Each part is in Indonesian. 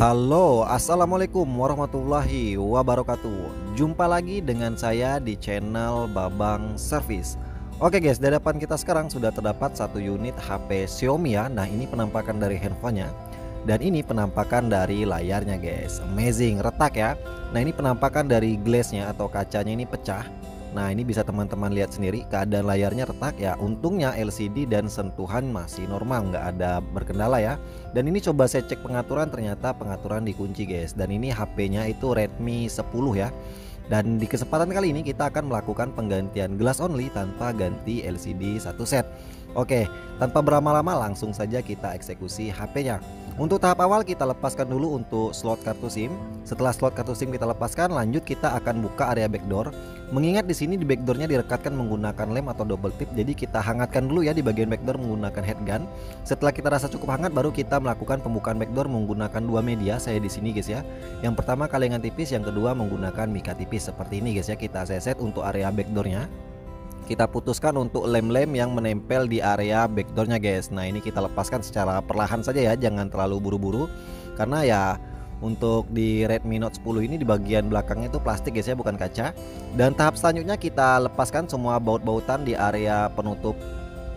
Halo, assalamualaikum warahmatullahi wabarakatuh. Jumpa lagi dengan saya di channel Babang Service. Oke guys, di depan kita sekarang sudah terdapat satu unit HP Xiaomi ya. Nah, ini penampakan dari handphonenya dan ini penampakan dari layarnya guys. Amazing, retak ya. Nah, ini penampakan dari glassnya atau kacanya ini pecah. Nah, ini bisa teman-teman lihat sendiri, keadaan layarnya retak ya. Untungnya LCD dan sentuhan masih normal, nggak ada berkendala ya. Dan ini coba saya cek pengaturan, ternyata pengaturan dikunci guys. Dan ini HP-nya itu Redmi 10 ya. Dan di kesempatan kali ini kita akan melakukan penggantian glass only tanpa ganti LCD satu set. Oke, tanpa berlama-lama langsung saja kita eksekusi HP-nya. Untuk tahap awal kita lepaskan dulu untuk slot kartu SIM. Setelah slot kartu SIM kita lepaskan, lanjut kita akan buka area backdoor. Mengingat di sini di backdoornya direkatkan menggunakan lem atau double tip, jadi kita hangatkan dulu ya di bagian backdoor menggunakan headgun. Setelah kita rasa cukup hangat, baru kita melakukan pembukaan backdoor menggunakan dua media. Saya di sini guys ya. Yang pertama kalengan tipis, yang kedua menggunakan mika tipis seperti ini guys ya. Kita seset untuk area backdoornya. Kita putuskan untuk lem-lem yang menempel di area backdoornya guys. Nah, ini kita lepaskan secara perlahan saja ya, jangan terlalu buru-buru. Karena ya untuk di Redmi Note 10 ini di bagian belakangnya itu plastik guys ya, bukan kaca. Dan tahap selanjutnya kita lepaskan semua baut-bautan di area penutup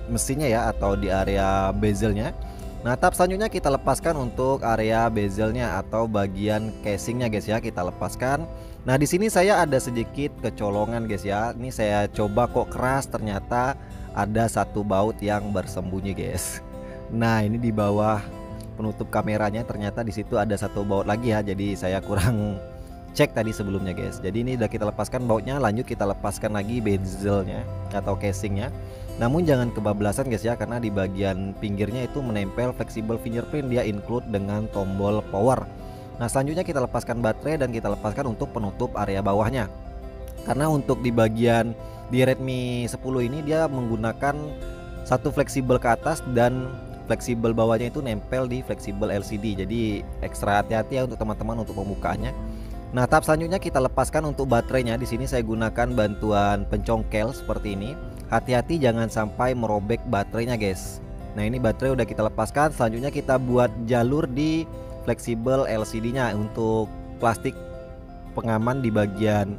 mesinnya ya, atau di area bezelnya. Nah, tahap selanjutnya kita lepaskan untuk area bezelnya atau bagian casingnya guys ya, kita lepaskan. Nah, di sini saya ada sedikit kecolongan guys ya. Ini saya coba kok keras, ternyata ada satu baut yang bersembunyi guys. Nah, ini di bawah penutup kameranya ternyata di situ ada satu baut lagi ya. Jadi saya kurang cek tadi sebelumnya guys. Jadi ini udah kita lepaskan bautnya, lanjut kita lepaskan lagi bezelnya atau casingnya. Namun jangan kebablasan guys ya, karena di bagian pinggirnya itu menempel flexible fingerprint, dia include dengan tombol power. Nah, selanjutnya kita lepaskan baterai dan kita lepaskan untuk penutup area bawahnya. Karena untuk di bagian di Redmi 10 ini dia menggunakan satu fleksibel ke atas dan fleksibel bawahnya itu nempel di fleksibel LCD. Jadi ekstra hati-hati ya untuk teman-teman untuk pembukaannya. Nah, tahap selanjutnya kita lepaskan untuk baterainya. Di sini saya gunakan bantuan pencongkel seperti ini. Hati-hati jangan sampai merobek baterainya guys. Nah, ini baterai udah kita lepaskan. Selanjutnya kita buat jalur di fleksibel LCD-nya untuk plastik pengaman di bagian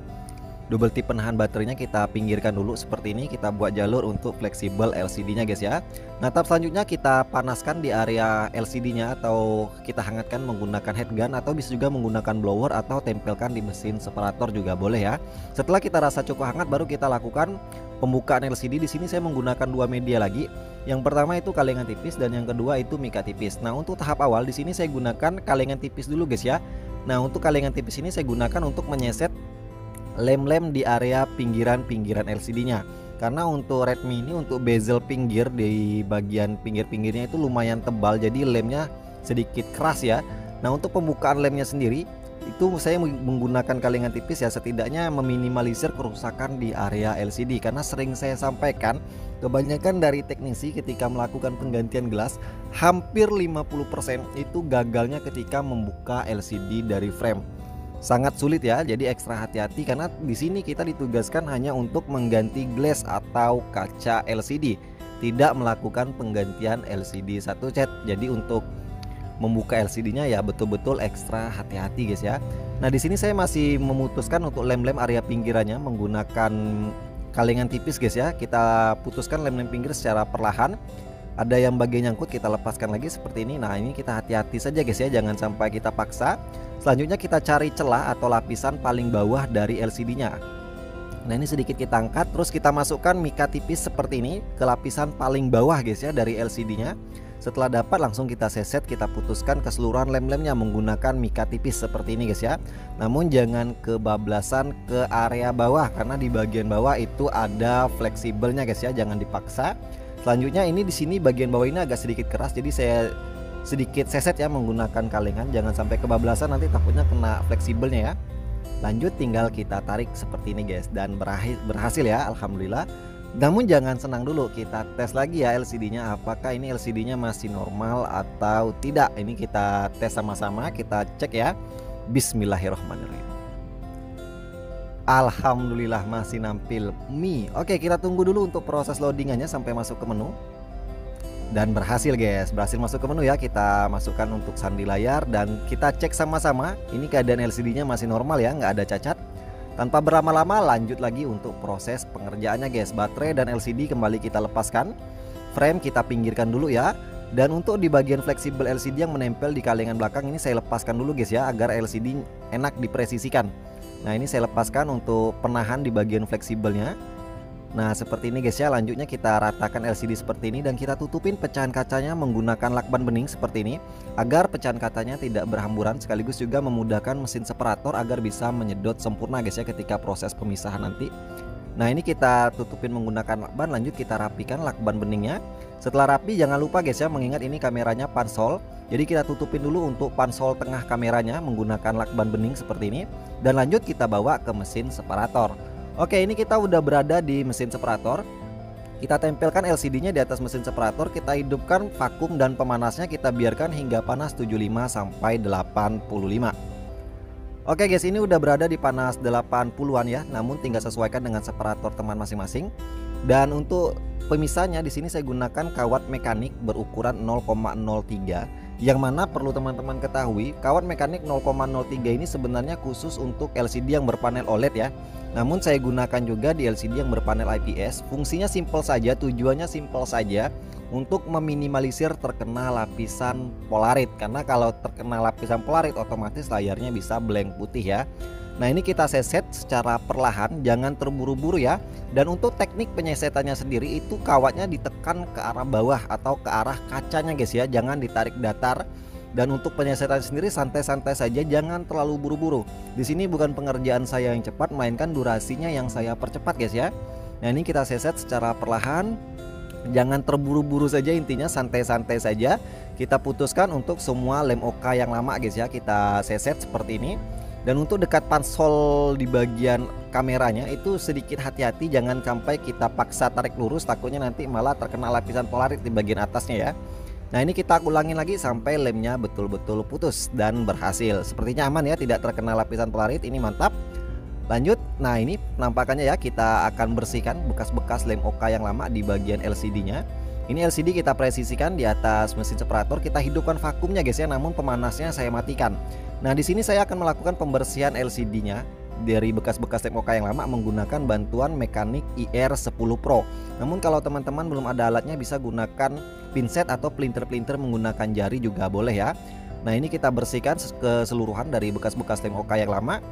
double tip penahan baterainya kita pinggirkan dulu seperti ini. Kita buat jalur untuk fleksibel LCD-nya guys ya. Nah, tahap selanjutnya kita panaskan di area LCD-nya atau kita hangatkan menggunakan headgun, atau bisa juga menggunakan blower atau tempelkan di mesin separator juga boleh ya. Setelah kita rasa cukup hangat, baru kita lakukan pembukaan LCD. Di sini saya menggunakan dua media lagi. Yang pertama itu kalengan tipis dan yang kedua itu mika tipis. Nah, untuk tahap awal di sini saya gunakan kalengan tipis dulu guys ya. Nah, untuk kalengan tipis ini saya gunakan untuk menyeset lem-lem di area pinggiran-pinggiran LCD-nya. Karena untuk Redmi ini untuk bezel pinggir di bagian pinggir-pinggirnya itu lumayan tebal, jadi lemnya sedikit keras ya. Nah, untuk pembukaan lemnya sendiri itu saya menggunakan kalengan tipis ya, setidaknya meminimalisir kerusakan di area LCD. Karena sering saya sampaikan, kebanyakan dari teknisi ketika melakukan penggantian gelas hampir 50% itu gagalnya ketika membuka LCD dari frame. Sangat sulit ya, jadi ekstra hati-hati karena di sini kita ditugaskan hanya untuk mengganti glass atau kaca LCD, tidak melakukan penggantian LCD satu set. Jadi untuk membuka LCD-nya ya betul-betul ekstra hati-hati guys ya. Nah, di sini saya masih memutuskan untuk lem-lem area pinggirannya menggunakan kalengan tipis guys ya. Kita putuskan lem-lem pinggir secara perlahan. Ada yang bagian nyangkut kita lepaskan lagi seperti ini. Nah, ini kita hati-hati saja guys ya, jangan sampai kita paksa. Selanjutnya kita cari celah atau lapisan paling bawah dari LCD-nya. Nah, ini sedikit kita angkat, terus kita masukkan mika tipis seperti ini ke lapisan paling bawah guys ya dari LCD-nya. Setelah dapat langsung kita seset, kita putuskan keseluruhan lem-lemnya menggunakan mika tipis seperti ini guys ya. Namun jangan kebablasan ke area bawah karena di bagian bawah itu ada fleksibelnya guys ya, jangan dipaksa. Selanjutnya ini di sini bagian bawah ini agak sedikit keras, jadi saya sedikit seset ya menggunakan kalengan, jangan sampai kebablasan nanti takutnya kena fleksibelnya ya. Lanjut tinggal kita tarik seperti ini guys, dan berhasil ya, alhamdulillah. Namun jangan senang dulu, kita tes lagi ya LCD-nya, apakah ini LCD-nya masih normal atau tidak. Ini kita tes sama-sama, kita cek ya. Bismillahirrahmanirrahim. Alhamdulillah masih nampil Mi. Oke, kita tunggu dulu untuk proses loadingannya sampai masuk ke menu. Dan berhasil guys, berhasil masuk ke menu ya. Kita masukkan untuk sandi layar dan kita cek sama-sama. Ini keadaan LCD-nya masih normal ya, nggak ada cacat. Tanpa berlama-lama lanjut lagi untuk proses pengerjaannya guys. Baterai dan LCD kembali kita lepaskan. Frame kita pinggirkan dulu ya. Dan untuk di bagian fleksibel LCD yang menempel di kalengan belakang ini saya lepaskan dulu guys ya, agar LCD enak dipresisikan. Nah ini saya lepaskan untuk penahan di bagian fleksibelnya. Nah seperti ini guys ya. Lanjutnya kita ratakan LCD seperti ini dan kita tutupin pecahan kacanya menggunakan lakban bening seperti ini, agar pecahan kacanya tidak berhamburan, sekaligus juga memudahkan mesin separator agar bisa menyedot sempurna guys ya ketika proses pemisahan nanti. Nah ini kita tutupin menggunakan lakban. Lanjut kita rapikan lakban beningnya. Setelah rapi jangan lupa guys ya, mengingat ini kameranya pansol, jadi kita tutupin dulu untuk pansol tengah kameranya menggunakan lakban bening seperti ini. Dan lanjut kita bawa ke mesin separator. Oke, ini kita udah berada di mesin separator. Kita tempelkan LCD-nya di atas mesin separator. Kita hidupkan vakum dan pemanasnya kita biarkan hingga panas 75 sampai 85. Oke guys, ini udah berada di panas 80-an ya. Namun tinggal sesuaikan dengan separator teman masing-masing. Dan untuk pemisahnya di sini saya gunakan kawat mekanik berukuran 0,03. Yang mana perlu teman-teman ketahui, kawat mekanik 0,03 ini sebenarnya khusus untuk LCD yang berpanel OLED ya. Namun saya gunakan juga di LCD yang berpanel IPS. Fungsinya simpel saja, tujuannya simpel saja, untuk meminimalisir terkena lapisan polarit. Karena kalau terkena lapisan polarit otomatis layarnya bisa blank putih ya. Nah ini kita seset secara perlahan, jangan terburu-buru ya. Dan untuk teknik penyesetannya sendiri itu kawatnya ditekan ke arah bawah atau ke arah kacanya guys ya, jangan ditarik datar. Dan untuk penyesetan sendiri santai-santai saja, jangan terlalu buru-buru. Di sini bukan pengerjaan saya yang cepat, melainkan durasinya yang saya percepat guys ya. Nah ini kita seset secara perlahan, jangan terburu-buru saja, intinya santai-santai saja. Kita putuskan untuk semua lem OK yang lama guys ya, kita seset seperti ini. Dan untuk dekat pansol di bagian kameranya itu sedikit hati-hati, jangan sampai kita paksa tarik lurus, takutnya nanti malah terkena lapisan polarit di bagian atasnya ya. Nah ini kita ulangin lagi sampai lemnya betul-betul putus dan berhasil. Sepertinya aman ya, tidak terkena lapisan polarit, ini mantap. Lanjut, nah ini penampakannya ya, kita akan bersihkan bekas-bekas lem OK yang lama di bagian LCD-nya. Ini LCD kita presisikan di atas mesin separator, kita hidupkan vakumnya guys ya, namun pemanasnya saya matikan. Nah di sini saya akan melakukan pembersihan LCD-nya dari bekas-bekas lem OK yang lama menggunakan bantuan mekanik IR10 Pro. Namun kalau teman-teman belum ada alatnya, bisa gunakan pinset atau pelintir-pelintir menggunakan jari juga boleh ya. Nah ini kita bersihkan keseluruhan dari bekas-bekas lem OK yang lama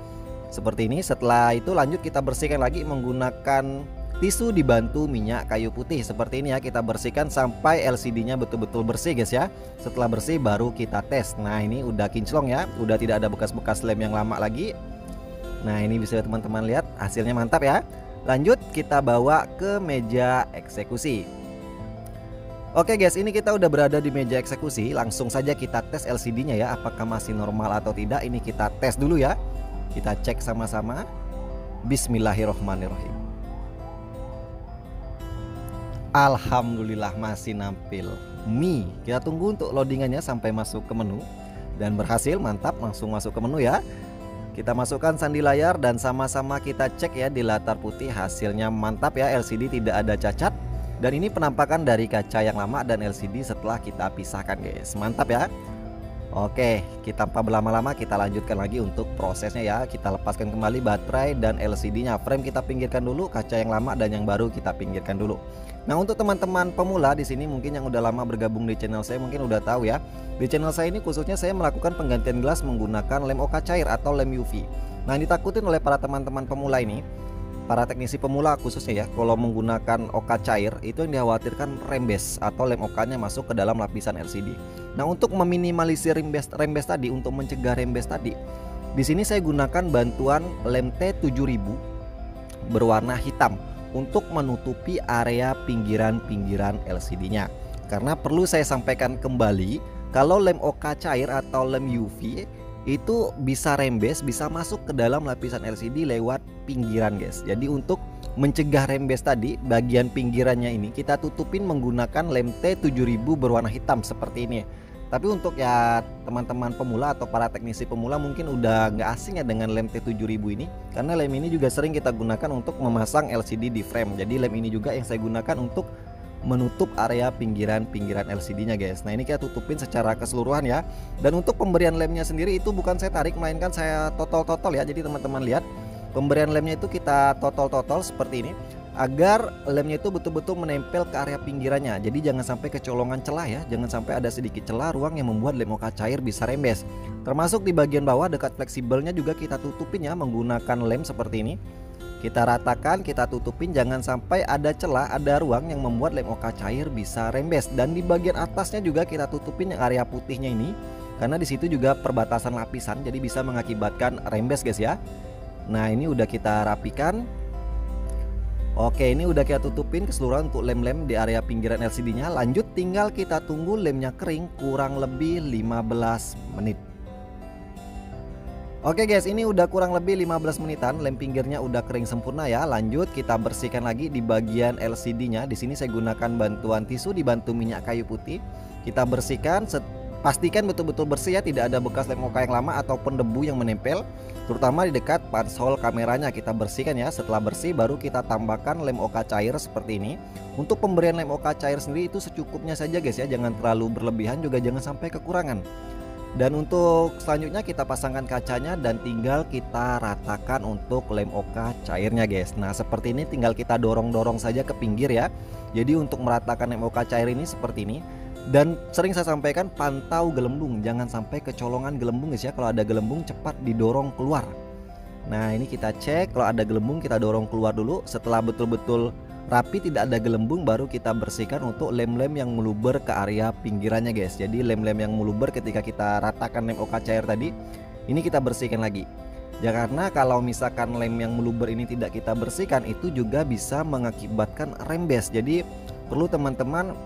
seperti ini. Setelah itu lanjut kita bersihkan lagi menggunakan tisu dibantu minyak kayu putih seperti ini ya. Kita bersihkan sampai LCD-nya betul-betul bersih guys ya. Setelah bersih baru kita tes. Nah ini udah kinclong ya, udah tidak ada bekas-bekas lem yang lama lagi. Nah ini bisa teman-teman lihat hasilnya mantap ya. Lanjut kita bawa ke meja eksekusi. Oke guys, ini kita udah berada di meja eksekusi. Langsung saja kita tes LCD-nya ya, apakah masih normal atau tidak. Ini kita tes dulu ya. Kita cek sama-sama. Bismillahirrohmanirrohim. Alhamdulillah masih nampil Mi. Kita tunggu untuk loadingannya sampai masuk ke menu. Dan berhasil, mantap, langsung masuk ke menu ya. Kita masukkan sandi layar dan sama-sama kita cek ya di latar putih. Hasilnya mantap ya, LCD tidak ada cacat. Dan ini penampakan dari kaca yang lama dan LCD setelah kita pisahkan guys. Mantap ya. Oke, kita tanpa berlama-lama kita lanjutkan lagi untuk prosesnya ya. Kita lepaskan kembali baterai dan LCD-nya. Frame kita pinggirkan dulu, kaca yang lama dan yang baru kita pinggirkan dulu. Nah, untuk teman-teman pemula di sini mungkin yang udah lama bergabung di channel saya mungkin udah tahu ya. Di channel saya ini khususnya saya melakukan penggantian gelas menggunakan lem OK cair atau lem UV. Nah, yang ditakutin oleh para teman-teman pemula ini, para teknisi pemula khususnya ya, kalau menggunakan OK cair itu yang dikhawatirkan rembes atau lem OK-nya masuk ke dalam lapisan LCD. Nah, untuk meminimalisir rembes tadi, untuk mencegah rembes tadi, di sini saya gunakan bantuan lem T7000 berwarna hitam untuk menutupi area pinggiran-pinggiran LCD-nya. Karena perlu saya sampaikan kembali, kalau lem OK cair atau lem UV itu bisa rembes, bisa masuk ke dalam lapisan LCD lewat pinggiran guys. Jadi untuk mencegah rembes tadi, bagian pinggirannya ini kita tutupin menggunakan lem T7000 berwarna hitam seperti ini. Tapi untuk ya teman-teman pemula atau para teknisi pemula mungkin udah nggak asing ya dengan lem T7000 ini, karena lem ini juga sering kita gunakan untuk memasang LCD di frame. Jadi lem ini juga yang saya gunakan untuk menutup area pinggiran-pinggiran LCD-nya guys. Nah ini kita tutupin secara keseluruhan ya. Dan untuk pemberian lemnya sendiri itu bukan saya tarik, melainkan saya totol-totol ya. Jadi teman-teman lihat pemberian lemnya itu kita totol-totol seperti ini, agar lemnya itu betul-betul menempel ke area pinggirannya. Jadi jangan sampai kecolongan celah ya, jangan sampai ada sedikit celah ruang yang membuat lem oka cair bisa rembes. Termasuk di bagian bawah dekat fleksibelnya juga kita tutupin ya menggunakan lem seperti ini. Kita ratakan, kita tutupin, jangan sampai ada celah, ada ruang yang membuat lem oka cair bisa rembes. Dan di bagian atasnya juga kita tutupin yang area putihnya ini, karena di situ juga perbatasan lapisan, jadi bisa mengakibatkan rembes guys ya. Nah ini udah kita rapikan. Oke, ini udah kita tutupin keseluruhan untuk lem-lem di area pinggiran LCD-nya. Lanjut tinggal kita tunggu lemnya kering kurang lebih 15 menit. Oke guys, ini udah kurang lebih 15 menitan, lem pinggirnya udah kering sempurna ya. Lanjut kita bersihkan lagi di bagian LCD-nya. Di sini saya gunakan bantuan tisu dibantu minyak kayu putih. Kita bersihkan, pastikan betul-betul bersih ya, tidak ada bekas lem oka yang lama ataupun debu yang menempel, terutama di dekat panshol kameranya. Kita bersihkan ya. Setelah bersih baru kita tambahkan lem oka cair seperti ini. Untuk pemberian lem oka cair sendiri itu secukupnya saja guys ya, jangan terlalu berlebihan juga jangan sampai kekurangan. Dan untuk selanjutnya kita pasangkan kacanya dan tinggal kita ratakan untuk lem oka cairnya guys. Nah seperti ini tinggal kita dorong-dorong saja ke pinggir ya. Jadi untuk meratakan lem oka cair ini seperti ini. Dan sering saya sampaikan pantau gelembung, jangan sampai kecolongan gelembung guys ya. Kalau ada gelembung cepat didorong keluar. Nah ini kita cek, kalau ada gelembung kita dorong keluar dulu. Setelah betul-betul rapi tidak ada gelembung baru kita bersihkan untuk lem-lem yang meluber ke area pinggirannya guys. Jadi lem-lem yang meluber ketika kita ratakan lem oka cair tadi, ini kita bersihkan lagi ya, karena kalau misalkan lem yang meluber ini tidak kita bersihkan itu juga bisa mengakibatkan rembes. Jadi perlu teman-teman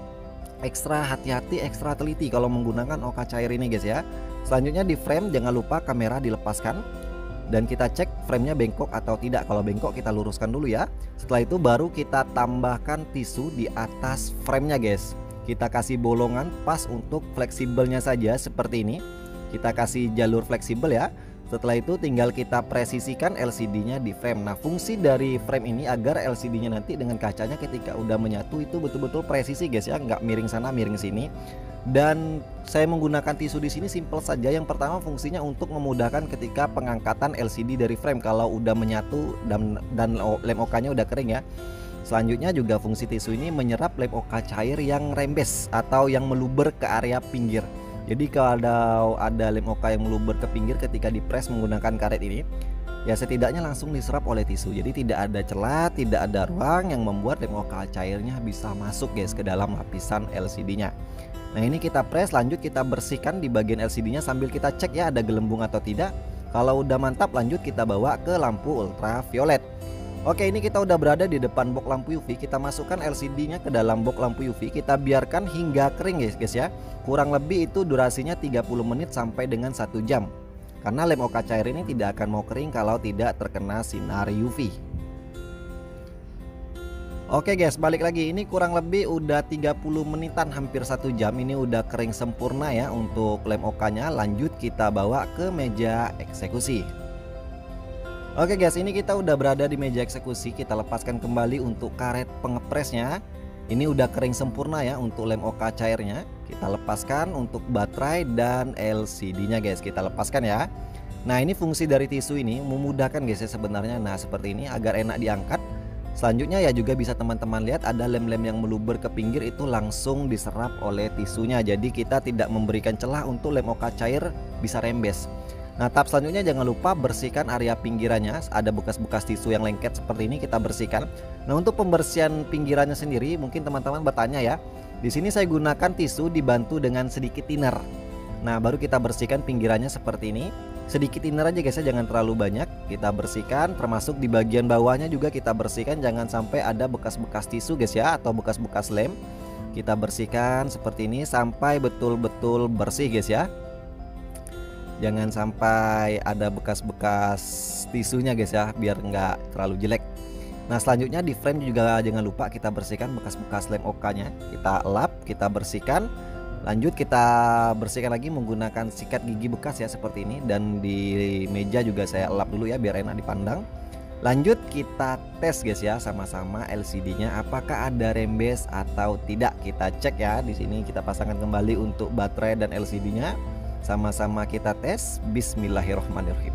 ekstra hati-hati, ekstra teliti kalau menggunakan oka cair ini guys ya. Selanjutnya di frame jangan lupa kamera dilepaskan dan kita cek framenya bengkok atau tidak. Kalau bengkok kita luruskan dulu ya. Setelah itu baru kita tambahkan tisu di atas framenya guys. Kita kasih bolongan pas untuk fleksibelnya saja seperti ini. Kita kasih jalur fleksibel ya. Setelah itu tinggal kita presisikan LCD-nya di frame. Nah fungsi dari frame ini agar LCD-nya nanti dengan kacanya ketika udah menyatu itu betul-betul presisi guys ya, nggak miring sana miring sini. Dan saya menggunakan tisu di sini simple saja. Yang pertama fungsinya untuk memudahkan ketika pengangkatan LCD dari frame kalau udah menyatu dan lem oka-nya udah kering ya. Selanjutnya juga fungsi tisu ini menyerap lem oka cair yang rembes atau yang meluber ke area pinggir. Jadi kalau ada lem oka yang meluber ke pinggir ketika dipres menggunakan karet ini, ya setidaknya langsung diserap oleh tisu. Jadi tidak ada celah, tidak ada ruang yang membuat lem oka cairnya bisa masuk guys ke dalam lapisan LCD-nya. Nah ini kita press, lanjut kita bersihkan di bagian LCD-nya sambil kita cek ya ada gelembung atau tidak. Kalau udah mantap lanjut kita bawa ke lampu ultraviolet. Oke, ini kita udah berada di depan box lampu UV. Kita masukkan LCD-nya ke dalam box lampu UV. Kita biarkan hingga kering guys ya. Kurang lebih itu durasinya 30 menit sampai dengan 1 jam. Karena lem oka cair ini tidak akan mau kering kalau tidak terkena sinar UV. Oke guys, balik lagi. Ini kurang lebih udah 30 menitan, hampir 1 jam. Ini udah kering sempurna ya untuk lem okanya. Lanjut kita bawa ke meja eksekusi. Oke guys, ini kita udah berada di meja eksekusi. Kita lepaskan kembali untuk karet pengepresnya. Ini udah kering sempurna ya untuk lem oka cairnya. Kita lepaskan untuk baterai dan LCD-nya guys. Kita lepaskan ya. Nah ini fungsi dari tisu ini memudahkan guys ya sebenarnya. Nah seperti ini agar enak diangkat. Selanjutnya ya juga bisa teman-teman lihat ada lem-lem yang meluber ke pinggir itu langsung diserap oleh tisunya. Jadi kita tidak memberikan celah untuk lem oka cair bisa rembes. Nah tahap selanjutnya jangan lupa bersihkan area pinggirannya. Ada bekas-bekas tisu yang lengket seperti ini kita bersihkan. Nah untuk pembersihan pinggirannya sendiri mungkin teman-teman bertanya ya. Di sini saya gunakan tisu dibantu dengan sedikit thinner. Nah baru kita bersihkan pinggirannya seperti ini. Sedikit thinner aja guys ya, jangan terlalu banyak. Kita bersihkan, termasuk di bagian bawahnya juga kita bersihkan. Jangan sampai ada bekas-bekas tisu guys ya, atau bekas-bekas lem. Kita bersihkan seperti ini sampai betul-betul bersih guys ya. Jangan sampai ada bekas-bekas tisunya guys ya, biar nggak terlalu jelek. Nah selanjutnya di frame juga jangan lupa kita bersihkan bekas-bekas lem okanya. Kita lap, kita bersihkan. Lanjut kita bersihkan lagi menggunakan sikat gigi bekas ya seperti ini. Dan di meja juga saya lap dulu ya biar enak dipandang. Lanjut kita tes guys ya sama-sama LCD-nya apakah ada rembes atau tidak. Kita cek ya. Di sini kita pasangkan kembali untuk baterai dan LCD-nya. Sama-sama kita tes. Bismillahirrahmanirrahim.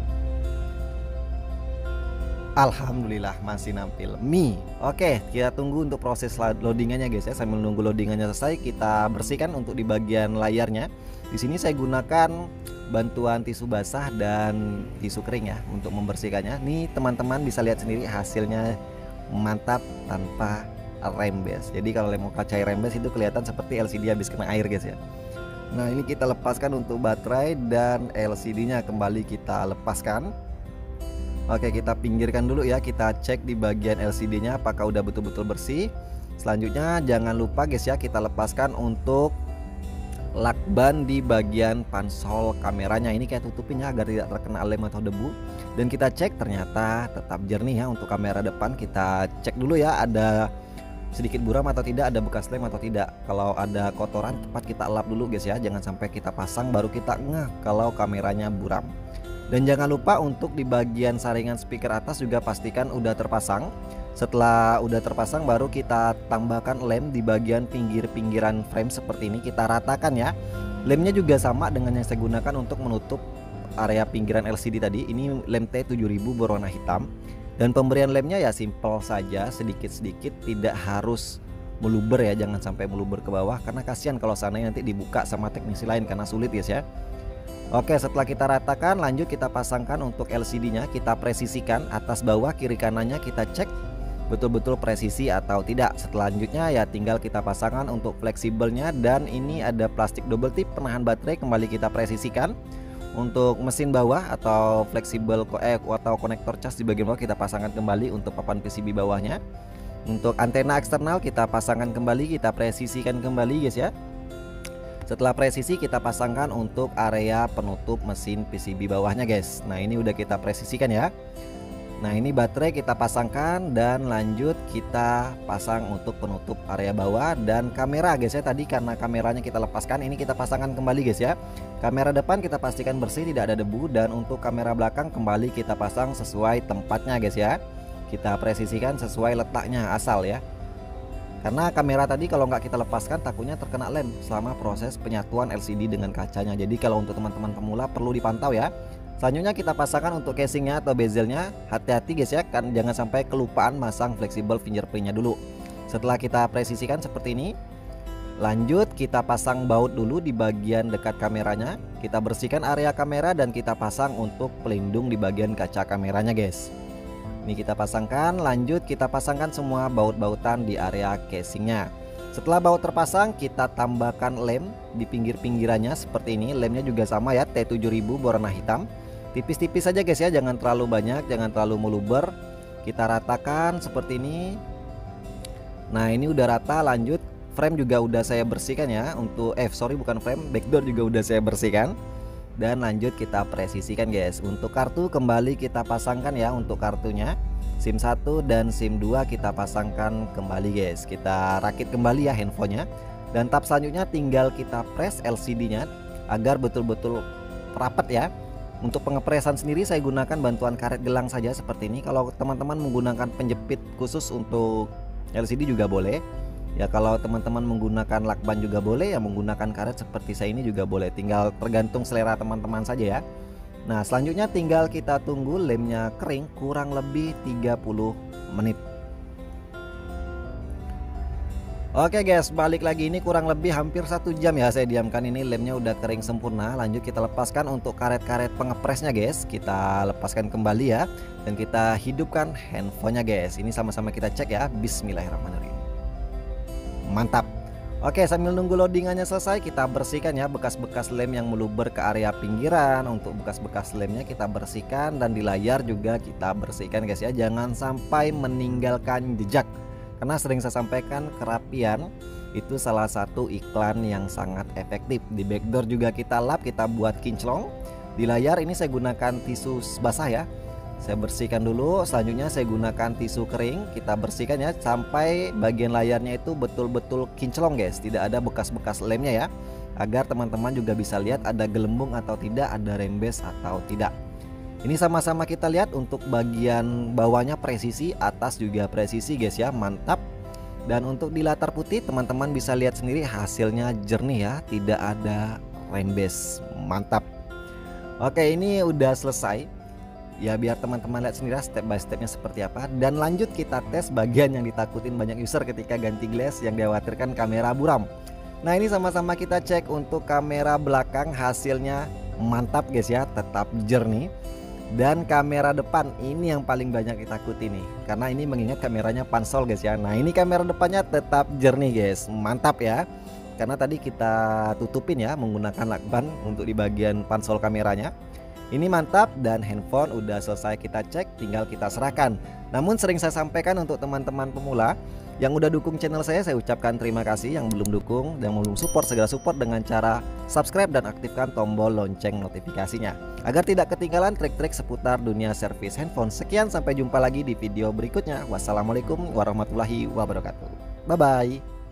Alhamdulillah masih nampil Mi. Oke, kita tunggu untuk proses loadingannya guys ya. Sambil nunggu loadingannya selesai, kita bersihkan untuk di bagian layarnya. Di sini saya gunakan bantuan tisu basah dan tisu kering ya untuk membersihkannya. Nih teman-teman bisa lihat sendiri hasilnya mantap tanpa rembes. Jadi kalau mau kaca rembes itu kelihatan seperti LCD habis kena air guys ya. Nah ini kita lepaskan untuk baterai dan LCD-nya kembali kita lepaskan. Oke, kita pinggirkan dulu ya. Kita cek di bagian LCD-nya apakah udah betul-betul bersih. Selanjutnya jangan lupa guys ya, kita lepaskan untuk lakban di bagian pansol kameranya. Ini kayak tutupin ya agar tidak terkena lem atau debu. Dan kita cek ternyata tetap jernih ya untuk kamera depan. Kita cek dulu ya ada sedikit buram atau tidak, ada bekas lem atau tidak. Kalau ada kotoran tepat kita lap dulu guys ya. Jangan sampai kita pasang baru kita ngeh kalau kameranya buram. Dan jangan lupa untuk di bagian saringan speaker atas juga pastikan udah terpasang. Setelah udah terpasang baru kita tambahkan lem di bagian pinggir-pinggiran frame seperti ini. Kita ratakan ya. Lemnya juga sama dengan yang saya gunakan untuk menutup area pinggiran LCD tadi. Ini lem T7000 berwarna hitam. Dan pemberian lemnya ya simple saja, sedikit-sedikit, tidak harus meluber ya. Jangan sampai meluber ke bawah karena kasihan kalau sana nanti dibuka sama teknisi lain karena sulit guys ya. Oke, setelah kita ratakan lanjut kita pasangkan untuk LCD-nya. Kita presisikan atas bawah kiri kanannya, kita cek betul-betul presisi atau tidak. Selanjutnya ya tinggal kita pasangkan untuk fleksibelnya. Dan ini ada plastik double tip penahan baterai, kembali kita presisikan. Untuk mesin bawah atau fleksibel atau konektor cas di bagian bawah kita pasangkan kembali untuk papan PCB bawahnya. Untuk antena eksternal kita pasangkan kembali, kita presisikan kembali guys ya. Setelah presisi kita pasangkan untuk area penutup mesin PCB bawahnya guys. Nah ini udah kita presisikan ya. Nah ini baterai kita pasangkan dan lanjut kita pasang untuk penutup area bawah. Dan kamera guys ya, tadi karena kameranya kita lepaskan, ini kita pasangkan kembali guys ya. Kamera depan kita pastikan bersih, tidak ada debu. Dan untuk kamera belakang kembali kita pasang sesuai tempatnya guys ya. Kita presisikan sesuai letaknya asal ya. Karena kamera tadi kalau nggak kita lepaskan takutnya terkena lem selama proses penyatuan LCD dengan kacanya. Jadi kalau untuk teman-teman pemula perlu dipantau ya. Selanjutnya kita pasangkan untuk casingnya atau bezelnya. Hati-hati guys ya, kan jangan sampai kelupaan masang fleksibel fingerprintnya dulu. Setelah kita presisikan seperti ini, lanjut kita pasang baut dulu di bagian dekat kameranya. Kita bersihkan area kamera dan kita pasang untuk pelindung di bagian kaca kameranya guys. Ini kita pasangkan, lanjut kita pasangkan semua baut-bautan di area casingnya. Setelah baut terpasang kita tambahkan lem di pinggir-pinggirannya seperti ini. Lemnya juga sama ya, T7000 berwarna hitam. Tipis-tipis saja guys ya, jangan terlalu banyak, jangan terlalu meluber. Kita ratakan seperti ini. Nah ini udah rata, lanjut frame juga udah saya bersihkan ya. Untuk bukan frame, backdoor juga udah saya bersihkan. Dan lanjut kita presisikan guys. Untuk kartu kembali kita pasangkan ya. Untuk kartunya SIM 1 dan SIM 2 kita pasangkan kembali guys. Kita rakit kembali ya handphonenya. Dan tahap selanjutnya tinggal kita press LCD-nya agar betul-betul rapat ya. Untuk pengepresan sendiri saya gunakan bantuan karet gelang saja seperti ini. Kalau teman-teman menggunakan penjepit khusus untuk LCD juga boleh. Ya kalau teman-teman menggunakan lakban juga boleh, ya menggunakan karet seperti saya ini juga boleh. Tinggal tergantung selera teman-teman saja ya. Nah selanjutnya tinggal kita tunggu lemnya kering kurang lebih 30 menit. Oke guys, balik lagi, ini kurang lebih hampir 1 jam ya saya diamkan. Ini lemnya udah kering sempurna. Lanjut kita lepaskan untuk karet-karet pengepresnya guys. Kita lepaskan kembali ya. Dan kita hidupkan handphonenya guys. Ini sama-sama kita cek ya. Bismillahirrahmanirrahim. Mantap. Oke, sambil nunggu loadingannya selesai kita bersihkan ya bekas-bekas lem yang meluber ke area pinggiran. Untuk bekas-bekas lemnya kita bersihkan. Dan di layar juga kita bersihkan guys ya. Jangan sampai meninggalkan jejak. Karena sering saya sampaikan, kerapian itu salah satu iklan yang sangat efektif. Di backdoor juga kita lap, kita buat kinclong. Di layar ini saya gunakan tisu basah ya. Saya bersihkan dulu, selanjutnya saya gunakan tisu kering. Kita bersihkan ya sampai bagian layarnya itu betul-betul kinclong guys. Tidak ada bekas-bekas lemnya ya. Agar teman-teman juga bisa lihat ada gelembung atau tidak, ada rembes atau tidak. Ini sama-sama kita lihat untuk bagian bawahnya presisi, atas juga presisi guys ya, mantap. Dan untuk di latar putih teman-teman bisa lihat sendiri hasilnya jernih ya, tidak ada rembes, mantap. Oke, ini udah selesai. Ya biar teman-teman lihat sendiri step by stepnya seperti apa. Dan lanjut kita tes bagian yang ditakutin banyak user ketika ganti glass, yang dikhawatirkan kamera buram. Nah ini sama-sama kita cek untuk kamera belakang, hasilnya mantap guys ya, tetap jernih. Dan kamera depan ini yang paling banyak ditakuti nih, karena ini mengingat kameranya pansol guys ya. Nah ini kamera depannya tetap jernih guys, mantap ya. Karena tadi kita tutupin ya menggunakan lakban untuk di bagian pansol kameranya. Ini mantap, dan handphone udah selesai kita cek, tinggal kita serahkan. Namun sering saya sampaikan untuk teman-teman pemula yang udah dukung channel saya ucapkan terima kasih. Yang belum dukung dan belum support, segera support dengan cara subscribe dan aktifkan tombol lonceng notifikasinya agar tidak ketinggalan trik-trik seputar dunia servis handphone. Sekian, sampai jumpa lagi di video berikutnya. Wassalamualaikum warahmatullahi wabarakatuh. Bye bye.